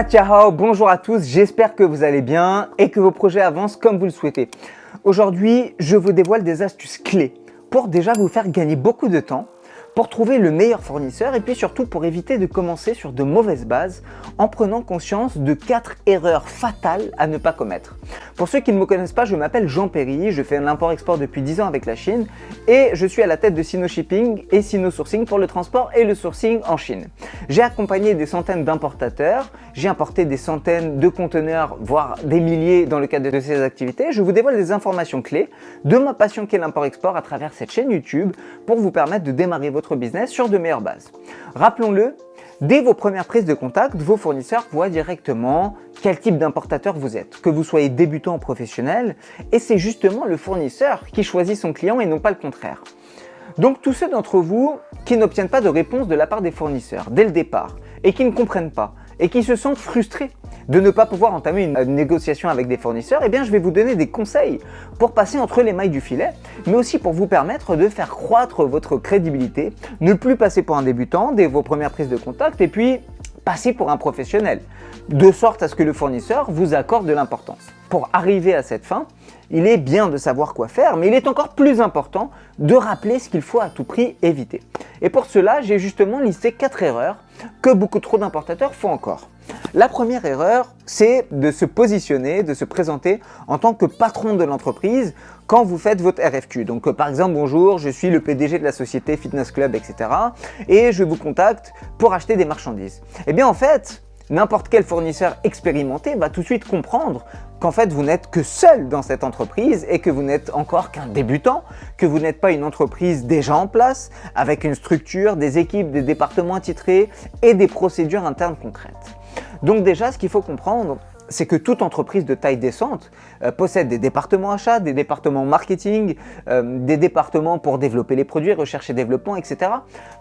Ciao, bonjour à tous, j'espère que vous allez bien et que vos projets avancent comme vous le souhaitez. Aujourd'hui, je vous dévoile des astuces clés pour déjà vous faire gagner beaucoup de temps, pour trouver le meilleur fournisseur et puis surtout pour éviter de commencer sur de mauvaises bases en prenant conscience de 4 erreurs fatales à ne pas commettre. Pour ceux qui ne me connaissent pas, je m'appelle Jean Perry, je fais l'import-export depuis 10 ans avec la Chine et je suis à la tête de Sino Shipping et Sino Sourcing pour le transport et le sourcing en Chine. J'ai accompagné des centaines d'importateurs, j'ai importé des centaines de conteneurs, voire des milliers dans le cadre de ces activités. Je vous dévoile des informations clés de ma passion qu'est l'import-export à travers cette chaîne YouTube pour vous permettre de démarrer votre business sur de meilleures bases. Rappelons-le, dès vos premières prises de contact, vos fournisseurs voient directement quel type d'importateur vous êtes, que vous soyez débutant ou professionnel, et c'est justement le fournisseur qui choisit son client et non pas le contraire. Donc tous ceux d'entre vous qui n'obtiennent pas de réponse de la part des fournisseurs dès le départ, et qui ne comprennent pas, et qui se sentent frustrés de ne pas pouvoir entamer une négociation avec des fournisseurs, eh bien je vais vous donner des conseils pour passer entre les mailles du filet, mais aussi pour vous permettre de faire croître votre crédibilité, ne plus passer pour un débutant dès vos premières prises de contact et puis passer pour un professionnel, de sorte à ce que le fournisseur vous accorde de l'importance. Pour arriver à cette fin, il est bien de savoir quoi faire, mais il est encore plus important de rappeler ce qu'il faut à tout prix éviter. Et pour cela, j'ai justement listé 4 erreurs que beaucoup trop d'importateurs font encore. La première erreur, c'est de se positionner, de se présenter en tant que patron de l'entreprise quand vous faites votre RFQ. Donc par exemple, bonjour, je suis le PDG de la société Fitness Club, etc. et je vous contacte pour acheter des marchandises. Eh bien en fait, n'importe quel fournisseur expérimenté va tout de suite comprendre qu'en fait vous n'êtes que seul dans cette entreprise et que vous n'êtes encore qu'un débutant, que vous n'êtes pas une entreprise déjà en place, avec une structure, des équipes, des départements attitrés et des procédures internes concrètes. Donc déjà, ce qu'il faut comprendre, c'est que toute entreprise de taille décente possède des départements achats, des départements marketing, des départements pour développer les produits, recherche et développement, etc.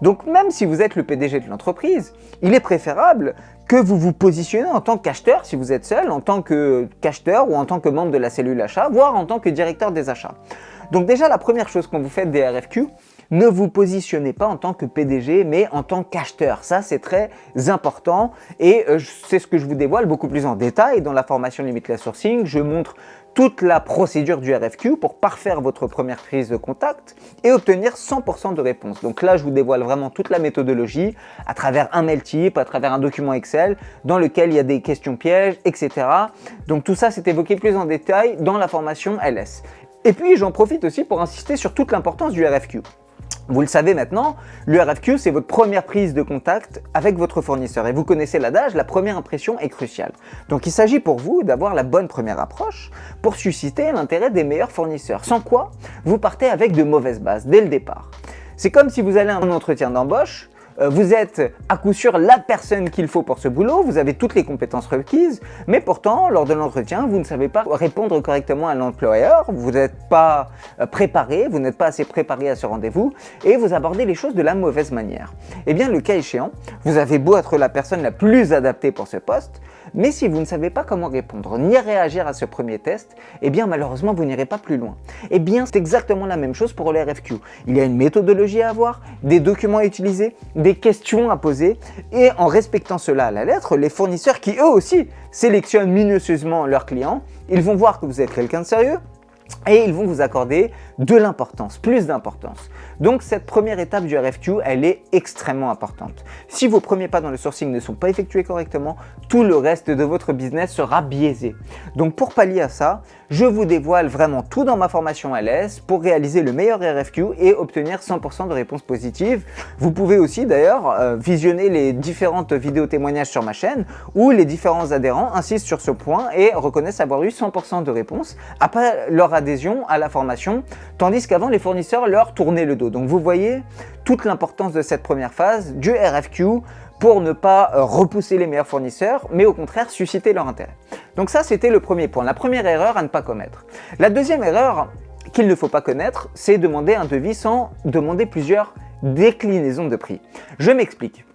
Donc même si vous êtes le PDG de l'entreprise, il est préférable que vous vous positionnez en tant qu'acheteur si vous êtes seul, en tant qu'acheteur ou en tant que membre de la cellule achat, voire en tant que directeur des achats. Donc déjà, la première chose quand vous faites des RFQ, ne vous positionnez pas en tant que PDG, mais en tant qu'acheteur. Ça, c'est très important et c'est ce que je vous dévoile beaucoup plus en détail dans la formation Limitless Sourcing. Je montre toute la procédure du RFQ pour parfaire votre première prise de contact et obtenir 100% de réponse. Donc là, je vous dévoile vraiment toute la méthodologie à travers un mail type, à travers un document Excel dans lequel il y a des questions pièges, etc. Donc tout ça, c'est évoqué plus en détail dans la formation LS. Et puis, j'en profite aussi pour insister sur toute l'importance du RFQ. Vous le savez maintenant, le RFQ, c'est votre première prise de contact avec votre fournisseur. Et vous connaissez l'adage, la première impression est cruciale. Donc il s'agit pour vous d'avoir la bonne première approche pour susciter l'intérêt des meilleurs fournisseurs. Sans quoi, vous partez avec de mauvaises bases dès le départ. C'est comme si vous allez à un entretien d'embauche, vous êtes à coup sûr la personne qu'il faut pour ce boulot, vous avez toutes les compétences requises, mais pourtant, lors de l'entretien, vous ne savez pas répondre correctement à l'employeur, vous n'êtes pas préparé, vous n'êtes pas assez préparé à ce rendez-vous, et vous abordez les choses de la mauvaise manière. Eh bien, le cas échéant, vous avez beau être la personne la plus adaptée pour ce poste, mais si vous ne savez pas comment répondre, ni réagir à ce premier test, eh bien malheureusement vous n'irez pas plus loin. Eh bien c'est exactement la même chose pour les RFQ. Il y a une méthodologie à avoir, des documents à utiliser, des questions à poser, et en respectant cela à la lettre, les fournisseurs qui eux aussi sélectionnent minutieusement leurs clients, ils vont voir que vous êtes quelqu'un de sérieux, et ils vont vous accorder de l'importance, plus d'importance. Donc cette première étape du RFQ, elle est extrêmement importante. Si vos premiers pas dans le sourcing ne sont pas effectués correctement, tout le reste de votre business sera biaisé. Donc pour pallier à ça, je vous dévoile vraiment tout dans ma formation LS pour réaliser le meilleur RFQ et obtenir 100% de réponses positives. Vous pouvez aussi d'ailleurs visionner les différentes vidéos témoignages sur ma chaîne où les différents adhérents insistent sur ce point et reconnaissent avoir eu 100% de réponses après leur adhésion à la formation, tandis qu'avant les fournisseurs leur tournaient le dos. Donc vous voyez toute l'importance de cette première phase du RFQ pour ne pas repousser les meilleurs fournisseurs, mais au contraire susciter leur intérêt. Donc ça, c'était le premier point, la première erreur à ne pas commettre. La deuxième erreur qu'il ne faut pas connaître, c'est demander un devis sans demander plusieurs déclinaisons de prix. Je m'explique.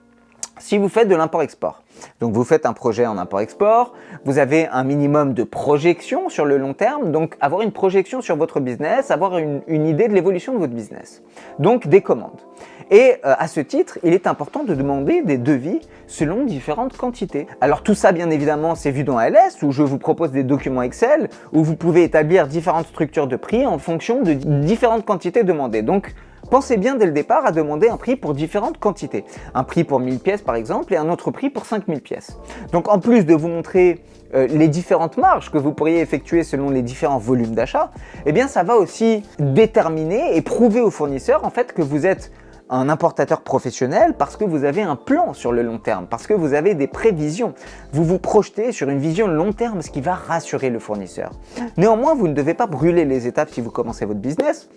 Si vous faites de l'import-export, donc vous faites un projet en import-export, vous avez un minimum de projection sur le long terme, donc avoir une projection sur votre business, avoir une idée de l'évolution de votre business, donc des commandes. Et à ce titre, il est important de demander des devis selon différentes quantités. Alors tout ça, bien évidemment, c'est vu dans LS, où je vous propose des documents Excel, où vous pouvez établir différentes structures de prix en fonction de différentes quantités demandées. Donc, pensez bien dès le départ à demander un prix pour différentes quantités. Un prix pour 1000 pièces par exemple et un autre prix pour 5000 pièces. Donc en plus de vous montrer les différentes marges que vous pourriez effectuer selon les différents volumes d'achat, eh bien ça va aussi déterminer et prouver au fournisseur en fait que vous êtes un importateur professionnel parce que vous avez un plan sur le long terme, parce que vous avez des prévisions. Vous vous projetez sur une vision long terme, ce qui va rassurer le fournisseur. Néanmoins, vous ne devez pas brûler les étapes si vous commencez votre business.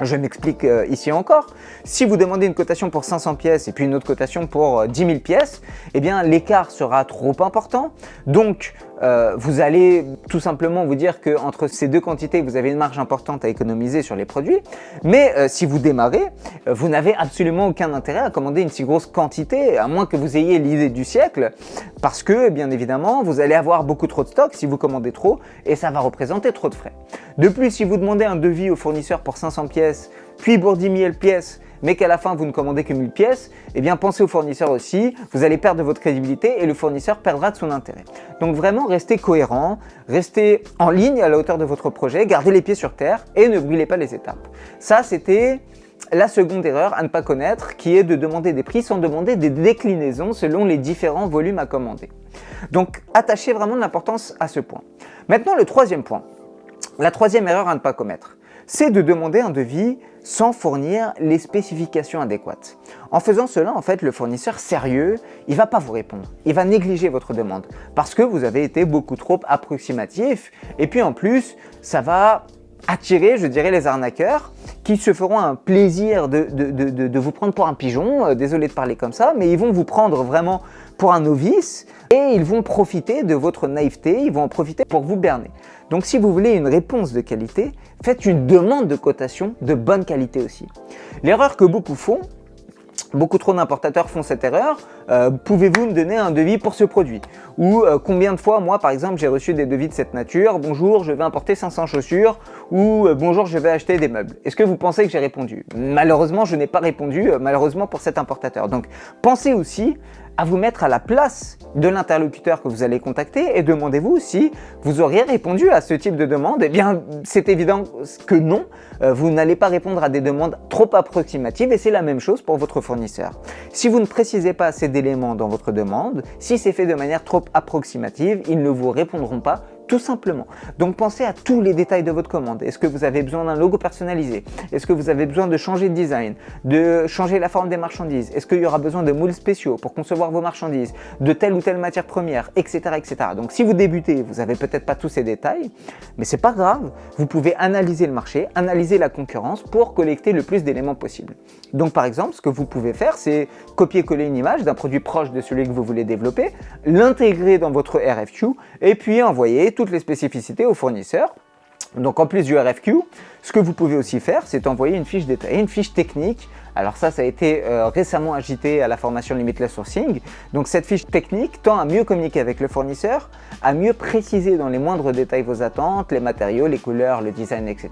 Je m'explique ici encore. Si vous demandez une cotation pour 500 pièces et puis une autre cotation pour 10 000 pièces, eh bien l'écart sera trop important. Donc, vous allez tout simplement vous dire qu'entre ces deux quantités, vous avez une marge importante à économiser sur les produits. Mais si vous démarrez, vous n'avez absolument aucun intérêt à commander une si grosse quantité, à moins que vous ayez l'idée du siècle, parce que, bien évidemment, vous allez avoir beaucoup trop de stock si vous commandez trop et ça va représenter trop de frais. De plus, si vous demandez un devis au fournisseur pour 500 pièces, puis pour 10 000 pièces, mais qu'à la fin vous ne commandez que 1000 pièces, eh bien pensez au fournisseur aussi, vous allez perdre de votre crédibilité et le fournisseur perdra de son intérêt. Donc vraiment restez cohérent, restez en ligne à la hauteur de votre projet, gardez les pieds sur terre et ne brûlez pas les étapes. Ça c'était la seconde erreur à ne pas connaître, qui est de demander des prix sans demander des déclinaisons selon les différents volumes à commander. Donc attachez vraiment de l'importance à ce point. Maintenant le troisième point, la troisième erreur à ne pas commettre, c'est de demander un devis sans fournir les spécifications adéquates. En faisant cela, en fait, le fournisseur sérieux, il ne va pas vous répondre. Il va négliger votre demande parce que vous avez été beaucoup trop approximatif. Et puis en plus, ça va attirer, je dirais, les arnaqueurs qui se feront un plaisir de vous prendre pour un pigeon. Désolé de parler comme ça, mais ils vont vous prendre vraiment pour un novice et ils vont profiter de votre naïveté, ils vont en profiter pour vous berner. Donc si vous voulez une réponse de qualité, faites une demande de cotation de bonne qualité aussi. L'erreur que beaucoup font, beaucoup trop d'importateurs font cette erreur, pouvez-vous me donner un devis pour ce produit? Ou combien de fois, moi par exemple, j'ai reçu des devis de cette nature, bonjour, je vais importer 500 chaussures, ou bonjour, je vais acheter des meubles. Est-ce que vous pensez que j'ai répondu? Malheureusement, je n'ai pas répondu, malheureusement pour cet importateur. Donc pensez aussi à vous mettre à la place de l'interlocuteur que vous allez contacter et demandez-vous si vous auriez répondu à ce type de demande. Eh bien, c'est évident que non, vous n'allez pas répondre à des demandes trop approximatives et c'est la même chose pour votre fournisseur. Si vous ne précisez pas assez d'éléments dans votre demande, si c'est fait de manière trop approximative, ils ne vous répondront pas tout simplement. Donc pensez à tous les détails de votre commande. Est-ce que vous avez besoin d'un logo personnalisé? Est-ce que vous avez besoin de changer de design, de changer la forme des marchandises? Est-ce qu'il y aura besoin de moules spéciaux pour concevoir vos marchandises, de telle ou telle matière première, etc., etc. Donc si vous débutez, vous n'avez peut-être pas tous ces détails, mais c'est pas grave. Vous pouvez analyser le marché, analyser la concurrence pour collecter le plus d'éléments possible. Donc par exemple, ce que vous pouvez faire, c'est copier-coller une image d'un produit proche de celui que vous voulez développer, l'intégrer dans votre RFQ et puis envoyer toutes les spécificités au fournisseur. Donc en plus du RFQ, ce que vous pouvez aussi faire, c'est envoyer une fiche détaillée, une fiche technique. Alors ça a été récemment agité à la formation Limitless Sourcing. Donc cette fiche technique tend à mieux communiquer avec le fournisseur, à mieux préciser dans les moindres détails vos attentes, les matériaux, les couleurs, le design, etc.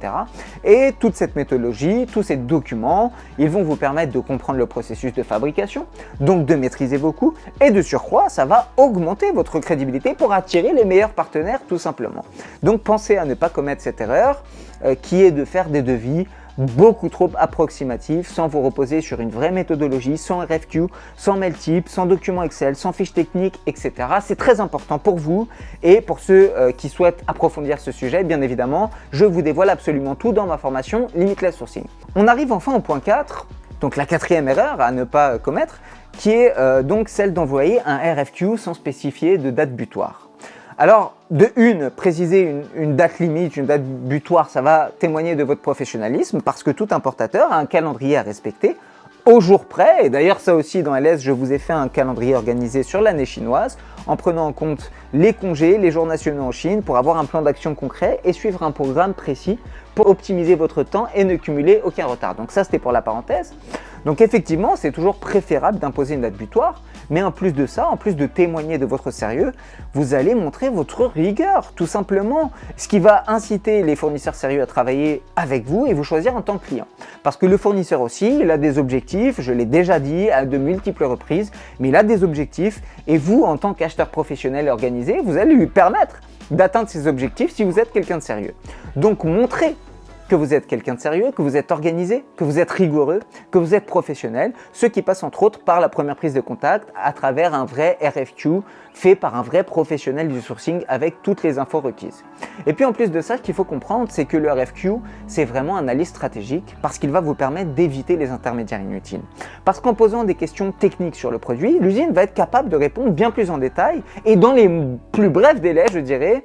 Et toute cette méthodologie, tous ces documents, ils vont vous permettre de comprendre le processus de fabrication, donc de maîtriser vos coûts, et de surcroît, ça va augmenter votre crédibilité pour attirer les meilleurs partenaires tout simplement. Donc pensez à ne pas commettre cette erreur qui est de faire des devis beaucoup trop approximatif, sans vous reposer sur une vraie méthodologie, sans RFQ, sans mail type, sans document Excel, sans fiche technique, etc. C'est très important pour vous et pour ceux qui souhaitent approfondir ce sujet, bien évidemment, je vous dévoile absolument tout dans ma formation Limitless Sourcing. On arrive enfin au point 4, donc la quatrième erreur à ne pas commettre, qui est donc celle d'envoyer un RFQ sans spécifier de date butoir. Alors, préciser une date limite, une date butoir, ça va témoigner de votre professionnalisme parce que tout importateur a un calendrier à respecter au jour près. Et d'ailleurs, ça aussi, dans LS, je vous ai fait un calendrier organisé sur l'année chinoise en prenant en compte les congés, les jours nationaux en Chine pour avoir un plan d'action concret et suivre un programme précis pour optimiser votre temps et ne cumuler aucun retard. Donc ça, c'était pour la parenthèse. Donc effectivement, c'est toujours préférable d'imposer une date butoir, mais en plus de ça, en plus de témoigner de votre sérieux, vous allez montrer votre rigueur, tout simplement, ce qui va inciter les fournisseurs sérieux à travailler avec vous et vous choisir en tant que client. Parce que le fournisseur aussi, il a des objectifs, je l'ai déjà dit à de multiples reprises, mais il a des objectifs et vous, en tant qu'acheteur professionnel et organisé, vous allez lui permettre d'atteindre ses objectifs si vous êtes quelqu'un de sérieux. Donc montrez que vous êtes quelqu'un de sérieux, que vous êtes organisé, que vous êtes rigoureux, que vous êtes professionnel, ce qui passe entre autres par la première prise de contact à travers un vrai RFQ fait par un vrai professionnel du sourcing avec toutes les infos requises. Et puis en plus de ça, ce qu'il faut comprendre, c'est que le RFQ, c'est vraiment un allié stratégique parce qu'il va vous permettre d'éviter les intermédiaires inutiles. Parce qu'en posant des questions techniques sur le produit, l'usine va être capable de répondre bien plus en détail et dans les plus brefs délais, je dirais,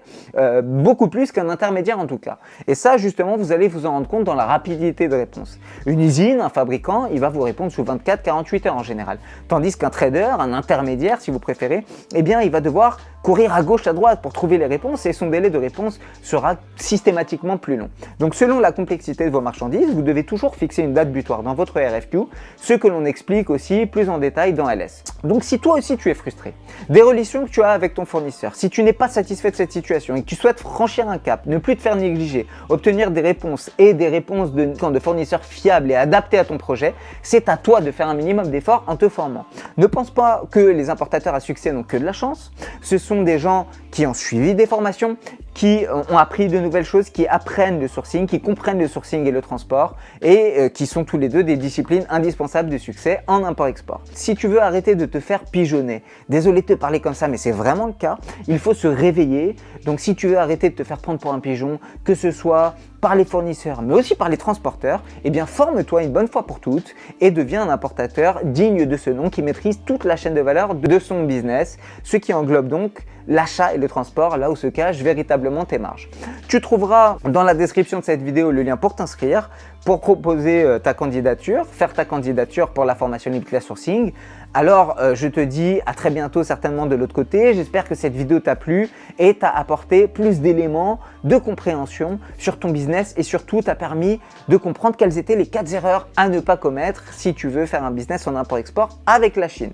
beaucoup plus qu'un intermédiaire en tout cas. Et ça, justement, vous allez vous en rendre compte dans la rapidité de réponse. Une usine, un fabricant, il va vous répondre sous 24-48 heures en général. Tandis qu'un trader, un intermédiaire si vous préférez, eh bien il va devoir courir à gauche, à droite pour trouver les réponses et son délai de réponse sera systématiquement plus long. Donc selon la complexité de vos marchandises, vous devez toujours fixer une date butoir dans votre RFQ, ce que l'on explique aussi plus en détail dans LS. Donc si toi aussi tu es frustré, des relations que tu as avec ton fournisseur, si tu n'es pas satisfait de cette situation et que tu souhaites franchir un cap, ne plus te faire négliger, obtenir des réponses et des réponses de fournisseurs fiables et adaptés à ton projet, c'est à toi de faire un minimum d'efforts en te formant. Ne pense pas que les importateurs à succès n'ont que de la chance, ce sont des gens qui ont suivi des formations, qui ont appris de nouvelles choses, qui apprennent le sourcing, qui comprennent le sourcing et le transport et qui sont tous les deux des disciplines indispensables de succès en import-export. Si tu veux arrêter de te faire pigeonner, désolé de te parler comme ça mais c'est vraiment le cas, il faut se réveiller. Donc si tu veux arrêter de te faire prendre pour un pigeon, que ce soit par les fournisseurs mais aussi par les transporteurs, eh bien forme-toi une bonne fois pour toutes et deviens un importateur digne de ce nom qui maîtrise toute la chaîne de valeur de son business, ce qui englobe donc l'achat et le transport, là où se cachent véritablement tes marges. Tu trouveras dans la description de cette vidéo le lien pour t'inscrire, pour proposer ta candidature, faire ta candidature pour la formation Limitless Sourcing. Alors, je te dis à très bientôt certainement de l'autre côté. J'espère que cette vidéo t'a plu et t'a apporté plus d'éléments de compréhension sur ton business et surtout t'a permis de comprendre quelles étaient les 4 erreurs à ne pas commettre si tu veux faire un business en import-export avec la Chine.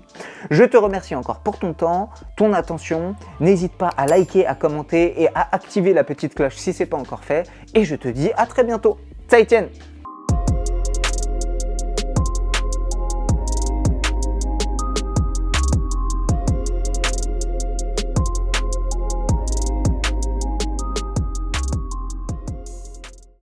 Je te remercie encore pour ton temps, ton attention. N'hésite pas à liker, à commenter et à activer la petite cloche si ce n'est pas encore fait. Et je te dis à très bientôt. 再见。